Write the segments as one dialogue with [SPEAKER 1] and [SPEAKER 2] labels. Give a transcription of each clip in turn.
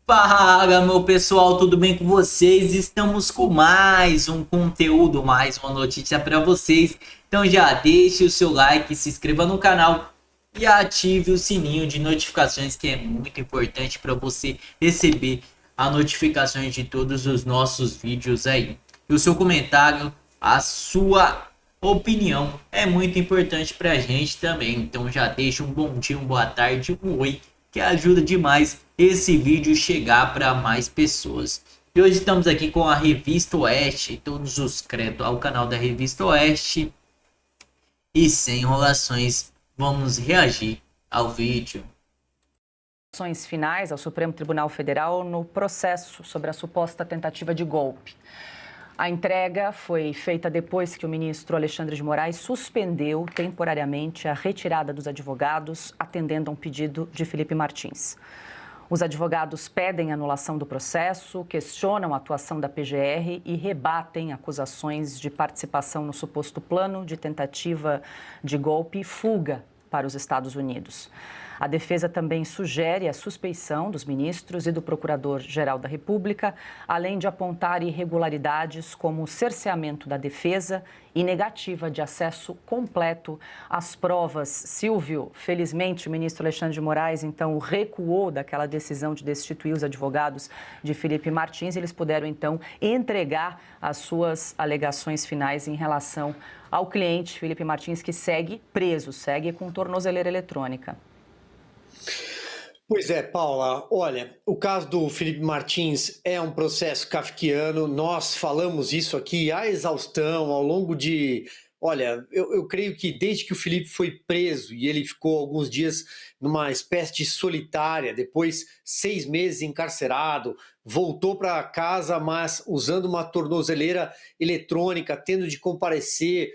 [SPEAKER 1] Fala, meu pessoal, tudo bem com vocês? Estamos com mais um conteúdo, mais uma notícia para vocês. Então já deixe o seu like, se inscreva no canal e ative o sininho de notificações, que é muito importante para você receber as notificações de todos os nossos vídeos aí. E o seu comentário, a sua opinião é muito importante para a gente também. Então já deixa um bom dia, uma boa tarde, um oi, que ajuda demais esse vídeo chegar para mais pessoas. E hoje estamos aqui com a Revista Oeste, todos os créditos ao canal da Revista Oeste. E sem enrolações, vamos reagir ao vídeo.
[SPEAKER 2] Ações finais ao Supremo Tribunal Federal no processo sobre a suposta tentativa de golpe. A entrega foi feita depois que o ministro Alexandre de Moraes suspendeu temporariamente a retirada dos advogados, atendendo a um pedido de Felipe Martins. Os advogados pedem anulação do processo, questionam a atuação da PGR e rebatem acusações de participação no suposto plano de tentativa de golpe e fuga para os Estados Unidos. A defesa também sugere a suspeição dos ministros e do Procurador-Geral da República, além de apontar irregularidades como o cerceamento da defesa e negativa de acesso completo às provas. Silvio, felizmente o ministro Alexandre de Moraes, então, recuou daquela decisão de destituir os advogados de Felipe Martins. Eles puderam, então, entregar as suas alegações finais em relação ao cliente Felipe Martins, que segue preso, segue com tornozeleira eletrônica.
[SPEAKER 3] Pois é, Paula, olha, o caso do Felipe Martins é um processo kafkiano, nós falamos isso aqui à exaustão ao longo de... Olha, eu creio que desde que o Felipe foi preso e ele ficou alguns dias numa espécie de solitária, depois 6 meses encarcerado, voltou para casa, mas usando uma tornozeleira eletrônica, tendo de comparecer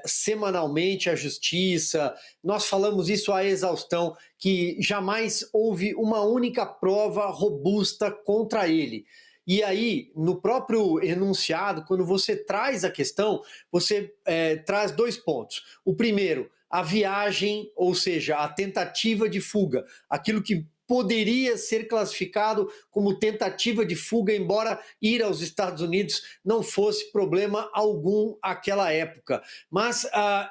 [SPEAKER 3] semanalmente à justiça. Nós falamos isso à exaustão, que jamais houve uma única prova robusta contra ele. E aí, no próprio enunciado, quando você traz a questão, você traz 2 pontos. O primeiro, a viagem, ou seja, a tentativa de fuga, aquilo que poderia ser classificado como tentativa de fuga, embora ir aos Estados Unidos não fosse problema algum àquela época. Mas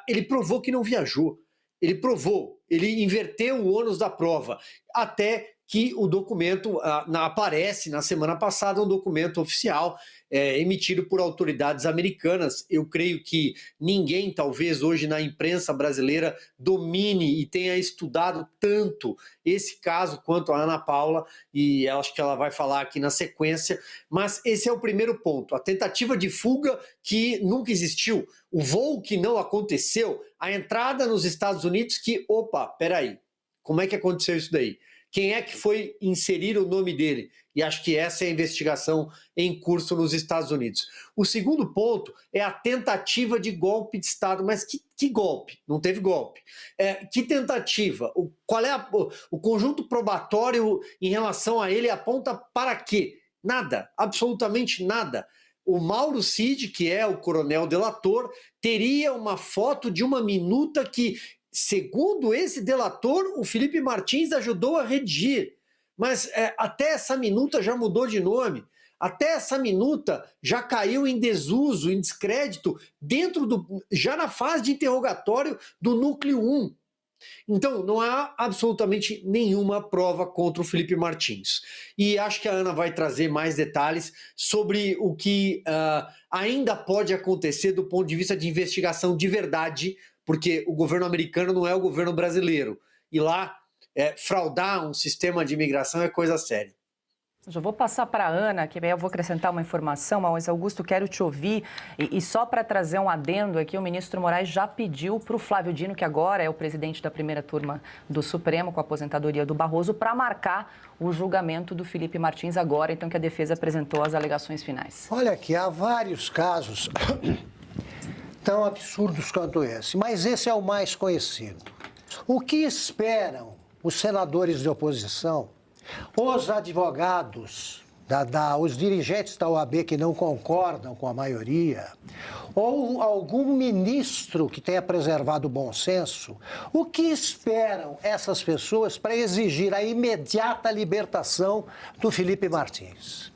[SPEAKER 3] ele provou que não viajou, ele inverteu o ônus da prova, até que o documento aparece na semana passada, um documento oficial emitido por autoridades americanas. Eu creio que ninguém, talvez hoje na imprensa brasileira, domine e tenha estudado tanto esse caso quanto a Ana Paula, e acho que ela vai falar aqui na sequência, mas esse é o primeiro ponto, a tentativa de fuga que nunca existiu, o voo que não aconteceu, a entrada nos Estados Unidos que, opa, peraí, como é que aconteceu isso daí? Quem é que foi inserir o nome dele? E acho que essa é a investigação em curso nos Estados Unidos. O segundo ponto é a tentativa de golpe de Estado. Mas que golpe? Não teve golpe. Que tentativa? Qual é o conjunto probatório em relação a ele aponta para quê? Nada, absolutamente nada. O Mauro Cid, que é o coronel delator, teria uma foto de uma minuta que, segundo esse delator, o Felipe Martins ajudou a redigir. Mas até essa minuta já mudou de nome. Até essa minuta já caiu em desuso, em descrédito, já na fase de interrogatório do núcleo 1. Então, não há absolutamente nenhuma prova contra o Felipe Martins. E acho que a Ana vai trazer mais detalhes sobre o que ainda pode acontecer do ponto de vista de investigação de verdade, porque o governo americano não é o governo brasileiro. E lá, fraudar um sistema de imigração é coisa séria.
[SPEAKER 2] Já vou passar para a Ana, que eu vou acrescentar uma informação, mas Augusto, quero te ouvir. E só para trazer um adendo aqui, o ministro Moraes já pediu para o Flávio Dino, que agora é o presidente da primeira turma do Supremo, com a aposentadoria do Barroso, para marcar o julgamento do Felipe Martins agora, então que a defesa apresentou as alegações finais.
[SPEAKER 4] Olha aqui, há vários casos tão absurdos quanto esse, mas esse é o mais conhecido. O que esperam os senadores de oposição, os advogados os dirigentes da OAB que não concordam com a maioria, ou algum ministro que tenha preservado o bom senso, o que esperam essas pessoas para exigir a imediata libertação do Felipe Martins?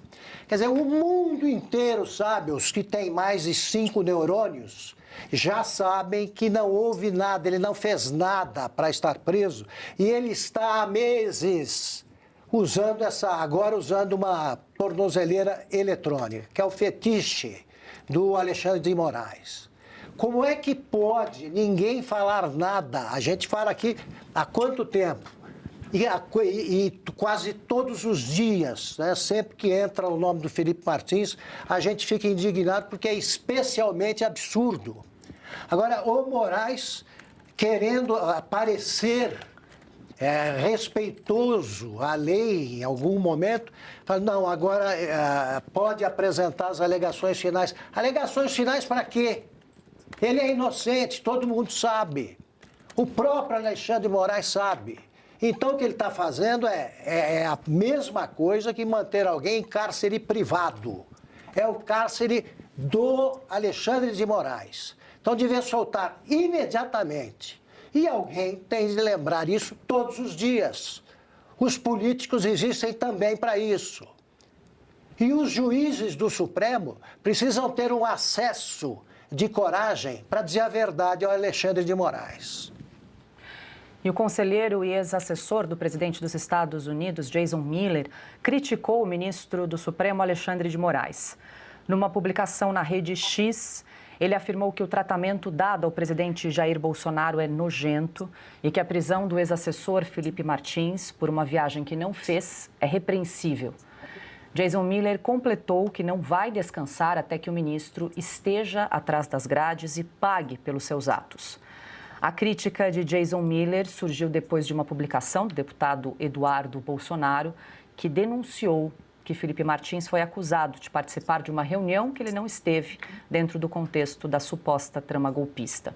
[SPEAKER 4] Quer dizer, o mundo inteiro sabe, os que têm mais de 5 neurônios, já sabem que não houve nada, ele não fez nada para estar preso, e ele está há meses usando uma tornozeleira eletrônica, que é o fetiche do Alexandre de Moraes. Como é que pode ninguém falar nada? A gente fala aqui há quanto tempo? E quase todos os dias, né? Sempre que entra o nome do Felipe Martins, a gente fica indignado porque é especialmente absurdo. Agora, o Moraes querendo parecer respeitoso à lei em algum momento, fala, não, agora pode apresentar as alegações finais. Alegações finais para quê? Ele é inocente, todo mundo sabe. O próprio Alexandre de Moraes sabe. Então, o que ele está fazendo é a mesma coisa que manter alguém em cárcere privado. É o cárcere do Alexandre de Moraes. Então, devia soltar imediatamente. E alguém tem de lembrar isso todos os dias. Os políticos existem também para isso. E os juízes do Supremo precisam ter um acesso de coragem para dizer a verdade ao Alexandre de Moraes.
[SPEAKER 2] E o conselheiro e ex-assessor do presidente dos Estados Unidos, Jason Miller, criticou o ministro do Supremo, Alexandre de Moraes. Numa publicação na rede X, ele afirmou que o tratamento dado ao presidente Jair Bolsonaro é nojento e que a prisão do ex-assessor Felipe Martins, por uma viagem que não fez, é repreensível. Jason Miller completou que não vai descansar até que o ministro esteja atrás das grades e pague pelos seus atos. A crítica de Jason Miller surgiu depois de uma publicação do deputado Eduardo Bolsonaro, que denunciou que Felipe Martins foi acusado de participar de uma reunião que ele não esteve dentro do contexto da suposta trama golpista.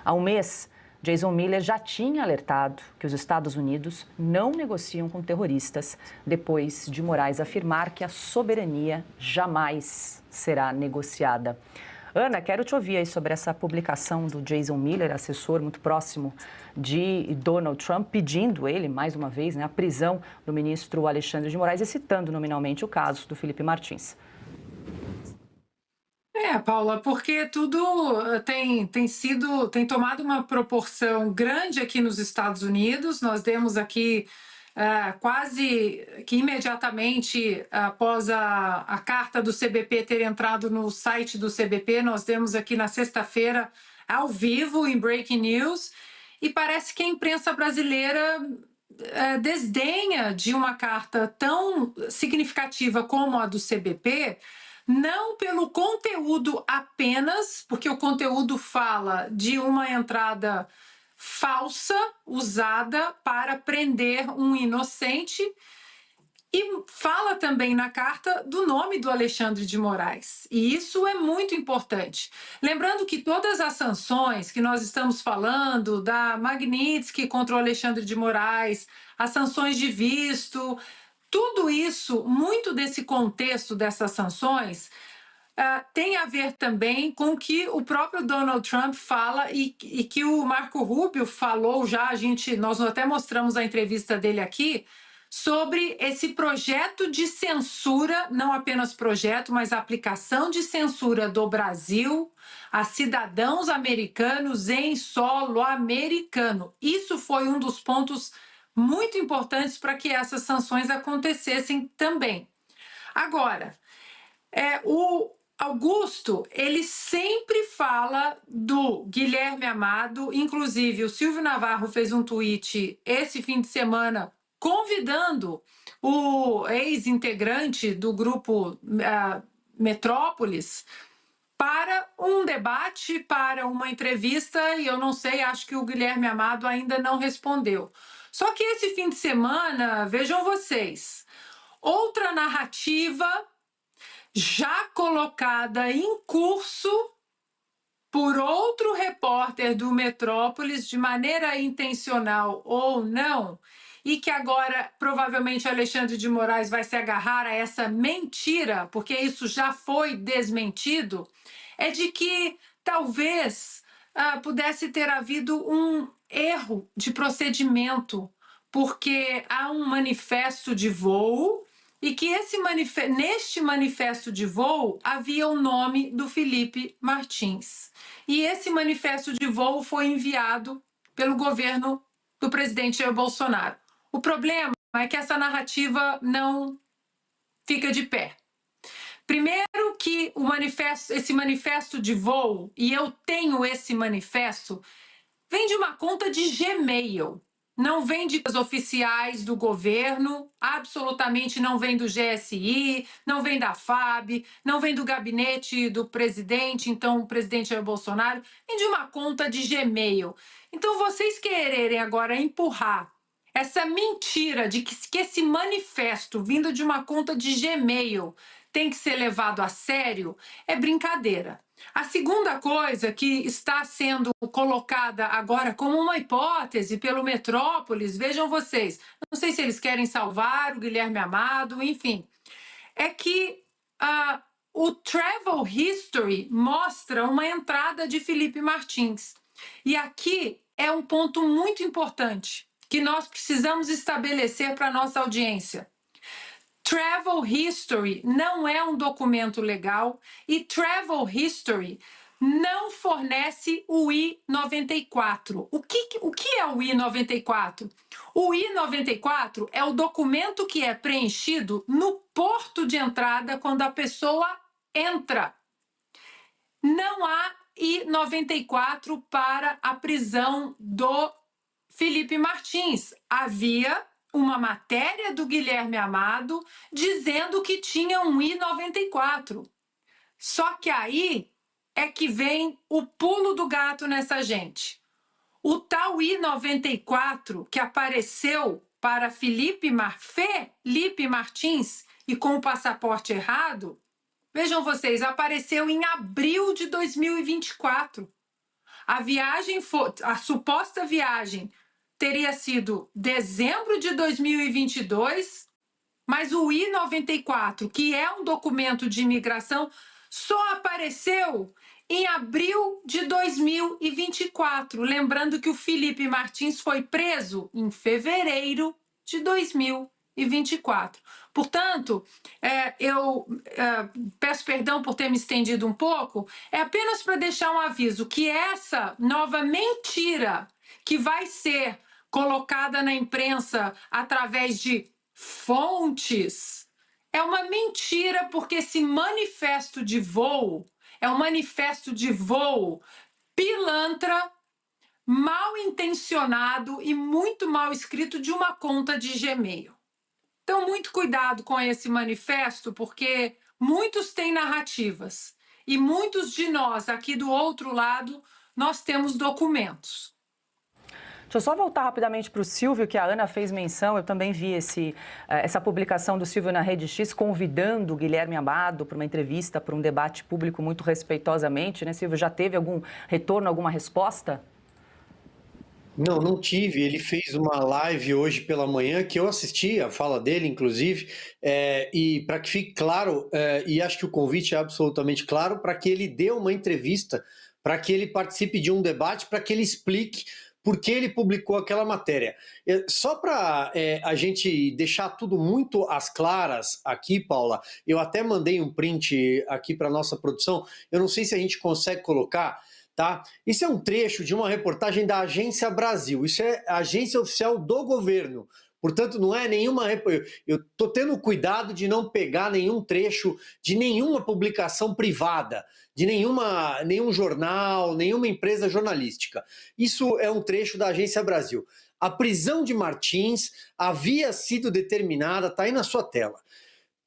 [SPEAKER 2] Há um mês, Jason Miller já tinha alertado que os Estados Unidos não negociam com terroristas, depois de Moraes afirmar que a soberania jamais será negociada. Ana, quero te ouvir aí sobre essa publicação do Jason Miller, assessor muito próximo de Donald Trump, pedindo ele, mais uma vez, né, a prisão do ministro Alexandre de Moraes e citando nominalmente o caso do Felipe Martins.
[SPEAKER 5] Paula, porque tudo tem tomado uma proporção grande aqui nos Estados Unidos. Nós demos aqui quase que imediatamente após a carta do CBP ter entrado no site do CBP, nós demos aqui na sexta-feira ao vivo em Breaking News, e parece que a imprensa brasileira desdenha de uma carta tão significativa como a do CBP, não pelo conteúdo apenas, porque o conteúdo fala de uma entrada falsa, usada para prender um inocente, e fala também na carta do nome do Alexandre de Moraes. E isso é muito importante. Lembrando que todas as sanções que nós estamos falando, da Magnitsky contra o Alexandre de Moraes, as sanções de visto, tudo isso, muito desse contexto dessas sanções, tem a ver também com o que o próprio Donald Trump fala e que o Marco Rubio falou já, nós até mostramos a entrevista dele aqui, sobre esse projeto de censura, não apenas projeto, mas aplicação de censura do Brasil a cidadãos americanos em solo americano. Isso foi um dos pontos muito importantes para que essas sanções acontecessem também. Agora, o Augusto, ele sempre fala do Guilherme Amado, inclusive o Silvio Navarro fez um tweet esse fim de semana convidando o ex-integrante do grupo Metrópolis para um debate, para uma entrevista, e eu não sei, acho que o Guilherme Amado ainda não respondeu. Só que esse fim de semana, vejam vocês, outra narrativa já colocada em curso por outro repórter do Metrópolis, de maneira intencional ou não, e que agora provavelmente Alexandre de Moraes vai se agarrar a essa mentira, porque isso já foi desmentido, é de que talvez pudesse ter havido um erro de procedimento, porque há um manifesto de voo e que neste manifesto de voo havia o nome do Felipe Martins. E esse manifesto de voo foi enviado pelo governo do presidente Jair Bolsonaro. O problema é que essa narrativa não fica de pé. Primeiro que esse manifesto de voo, e eu tenho esse manifesto, vem de uma conta de Gmail. Não vem de oficiais do governo, absolutamente não vem do GSI, não vem da FAB, não vem do gabinete do presidente, então o presidente Jair Bolsonaro, vem de uma conta de Gmail. Então vocês quererem agora empurrar essa mentira de que esse manifesto vindo de uma conta de Gmail tem que ser levado a sério é brincadeira. A segunda coisa que está sendo colocada agora como uma hipótese pelo Metrópolis, vejam vocês, não sei se eles querem salvar o Guilherme Amado, enfim, é que o Travel History mostra uma entrada de Felipe Martins. E aqui é um ponto muito importante que nós precisamos estabelecer para a nossa audiência. Travel History não é um documento legal e Travel History não fornece o I-94. O que é o I-94? O I-94 é o documento que é preenchido no porto de entrada quando a pessoa entra. Não há I-94 para a prisão do Felipe Martins. Havia uma matéria do Guilherme Amado dizendo que tinha um I-94. Só que aí é que vem o pulo do gato nessa gente. O tal I-94 que apareceu para Felipe Martins e com o passaporte errado, vejam vocês, apareceu em abril de 2024. A suposta viagem teria sido dezembro de 2022, mas o I-94, que é um documento de imigração, só apareceu em abril de 2024. Lembrando que o Felipe Martins foi preso em fevereiro de 2024. Portanto, eu peço perdão por ter me estendido um pouco, é apenas para deixar um aviso que essa nova mentira que vai ser colocada na imprensa através de fontes, é uma mentira, porque esse manifesto de voo é um manifesto de voo pilantra, mal intencionado e muito mal escrito de uma conta de Gmail. Então, muito cuidado com esse manifesto, porque muitos têm narrativas e muitos de nós aqui do outro lado, nós temos documentos.
[SPEAKER 2] Deixa eu só voltar rapidamente para o Silvio, que a Ana fez menção. Eu também vi essa publicação do Silvio na Rede X, convidando o Guilherme Amado para uma entrevista, para um debate público muito respeitosamente, né, Silvio? Já teve algum retorno, alguma resposta?
[SPEAKER 3] Não tive. Ele fez uma live hoje pela manhã que eu assisti, a fala dele, inclusive, e para que fique claro, e acho que o convite é absolutamente claro, para que ele dê uma entrevista, para que ele participe de um debate, para que ele explique por que ele publicou aquela matéria. Só para a gente deixar tudo muito às claras aqui, Paula, eu até mandei um print aqui para a nossa produção, eu não sei se a gente consegue colocar, tá? Isso é um trecho de uma reportagem da Agência Brasil, isso é a agência oficial do governo. Portanto, não é nenhuma... Eu estou tendo cuidado de não pegar nenhum trecho de nenhuma publicação privada, de nenhum jornal, nenhuma empresa jornalística. Isso é um trecho da Agência Brasil. A prisão de Martins havia sido determinada, está aí na sua tela,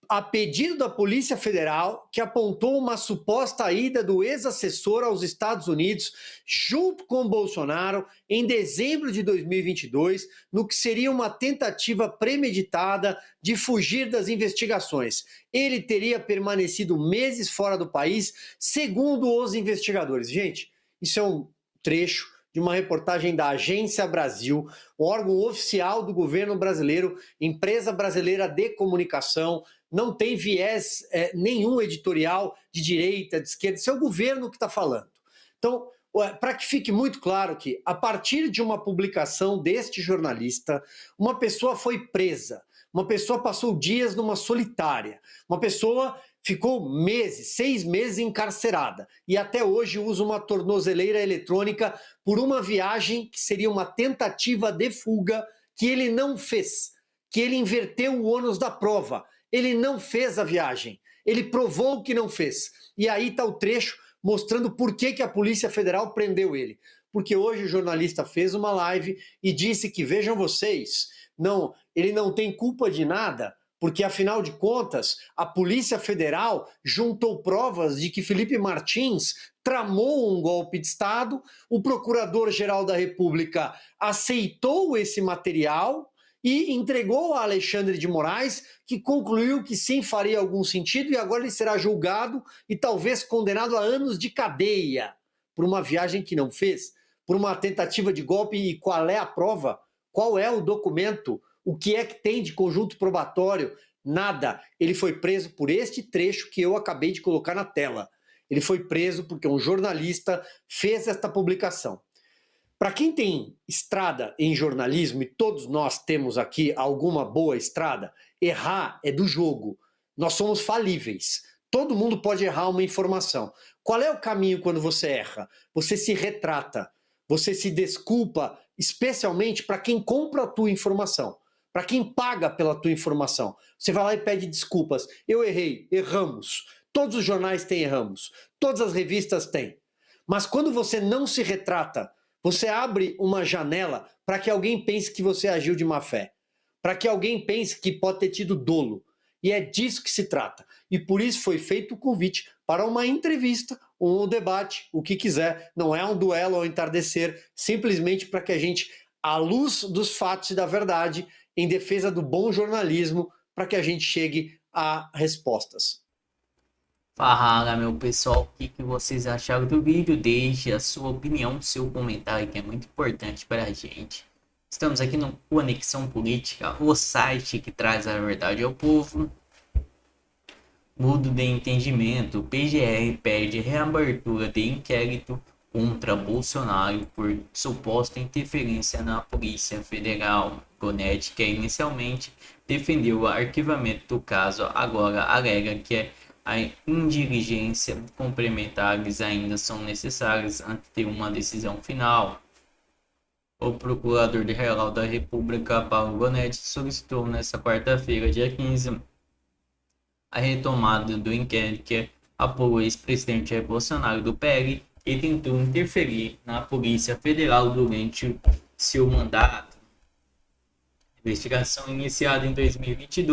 [SPEAKER 3] a pedido da Polícia Federal, que apontou uma suposta ida do ex-assessor aos Estados Unidos, junto com Bolsonaro, em dezembro de 2022, no que seria uma tentativa premeditada de fugir das investigações. Ele teria permanecido meses fora do país, segundo os investigadores. Gente, isso é um trecho de uma reportagem da Agência Brasil, o órgão oficial do governo brasileiro, empresa brasileira de comunicação, não tem viés nenhum editorial de direita, de esquerda, isso é o governo que está falando. Então, para que fique muito claro que, a partir de uma publicação deste jornalista, uma pessoa foi presa, uma pessoa passou dias numa solitária, uma pessoa ficou meses, 6 meses encarcerada e até hoje usa uma tornozeleira eletrônica por uma viagem que seria uma tentativa de fuga que ele não fez, que ele inverteu o ônus da prova. Ele não fez a viagem, ele provou que não fez. E aí está o trecho mostrando por que a Polícia Federal prendeu ele. Porque hoje o jornalista fez uma live e disse que, vejam vocês, não, ele não tem culpa de nada, porque afinal de contas, a Polícia Federal juntou provas de que Felipe Martins tramou um golpe de Estado, o Procurador-Geral da República aceitou esse material e entregou a Alexandre de Moraes, que concluiu que sim, faria algum sentido, e agora ele será julgado e talvez condenado a anos de cadeia por uma viagem que não fez, por uma tentativa de golpe. E qual é a prova? Qual é o documento? O que é que tem de conjunto probatório? Nada. Ele foi preso por este trecho que eu acabei de colocar na tela. Ele foi preso porque um jornalista fez esta publicação. Para quem tem estrada em jornalismo, e todos nós temos aqui alguma boa estrada, errar é do jogo. Nós somos falíveis. Todo mundo pode errar uma informação. Qual é o caminho quando você erra? Você se retrata, você se desculpa, especialmente para quem compra a tua informação, para quem paga pela tua informação. Você vai lá e pede desculpas. Eu errei, erramos. Todos os jornais têm erramos, todas as revistas têm. Mas quando você não se retrata, você abre uma janela para que alguém pense que você agiu de má fé, para que alguém pense que pode ter tido dolo. E é disso que se trata. E por isso foi feito o convite para uma entrevista, um debate, o que quiser. Não é um duelo ao entardecer, simplesmente para que a gente, à luz dos fatos e da verdade, em defesa do bom jornalismo, para que a gente chegue a respostas.
[SPEAKER 1] Fala, meu pessoal, o que vocês acharam do vídeo? Deixe a sua opinião, seu comentário, que é muito importante para a gente. Estamos aqui no Conexão Política, o site que traz a verdade ao povo. Mudo de entendimento, o PGR pede reabertura de inquérito contra Bolsonaro por suposta interferência na Polícia Federal. Gonet, que inicialmente defendeu o arquivamento do caso, agora alega que a diligências complementares ainda são necessárias antes de uma decisão final. O Procurador-Geral da República, Paulo Gonet, solicitou nesta quarta-feira, dia 15, a retomada do inquérito que apurou o ex-presidente Jair Bolsonaro do PL e tentou interferir na Polícia Federal durante seu mandato. Investigação iniciada em 2020,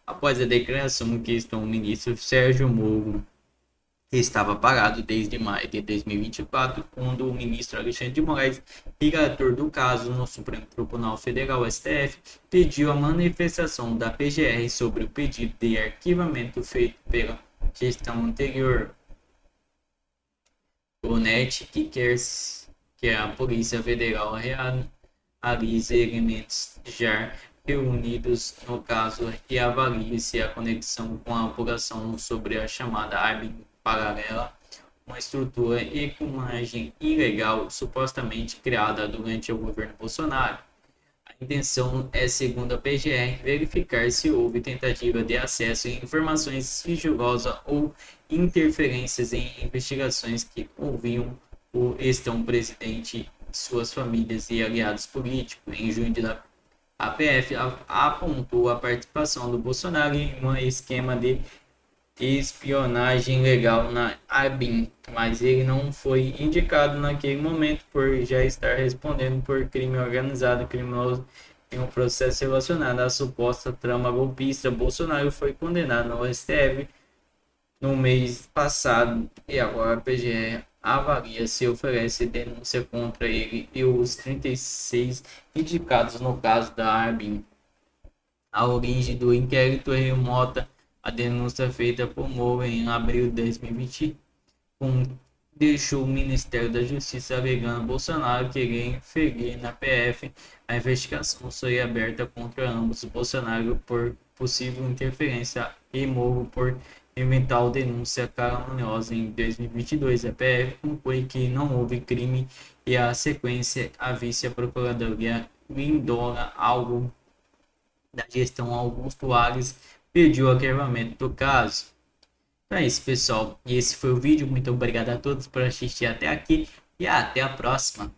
[SPEAKER 1] após a declaração que o ministro Sérgio Moro estava parado desde maio de 2024, quando o ministro Alexandre de Moraes, relator do caso no Supremo Tribunal Federal, STF, pediu a manifestação da PGR sobre o pedido de arquivamento feito pela gestão anterior. Gonet, que quer que a Polícia Federal realize elementos já reunidos no caso e avalie se a conexão com a apuração sobre a chamada ARB paralela, uma estrutura e imagem ilegal supostamente criada durante o governo Bolsonaro. A intenção é, segundo a PGR, verificar se houve tentativa de acesso a informações sigilosas ou interferências em investigações que envolviam o então-presidente, suas famílias e aliados políticos. Em junho a PF apontou a participação do Bolsonaro em um esquema de espionagem legal na ABIN, mas ele não foi indicado naquele momento por já estar respondendo por crime organizado criminoso em um processo relacionado à suposta trama golpista. Bolsonaro foi condenado no STF no mês passado e agora a PGR avalia se oferece denúncia contra ele e os 36 indicados no caso da ARBIN. A origem do inquérito remota a denúncia feita por Moro em abril de 2020, com deixou o Ministério da Justiça alegando Bolsonaro querer interferir na PF. A investigação foi aberta contra ambos, Bolsonaro por possível interferência e Moro por eventual denúncia caluniosa. Em 2022, a PF conclui que não houve crime e a sequência a vice-procuradoria Lindola Algo da gestão Augusto Aras pediu o arquivamento do caso. Então é isso, pessoal. E esse foi o vídeo. Muito obrigado a todos por assistir até aqui e até a próxima.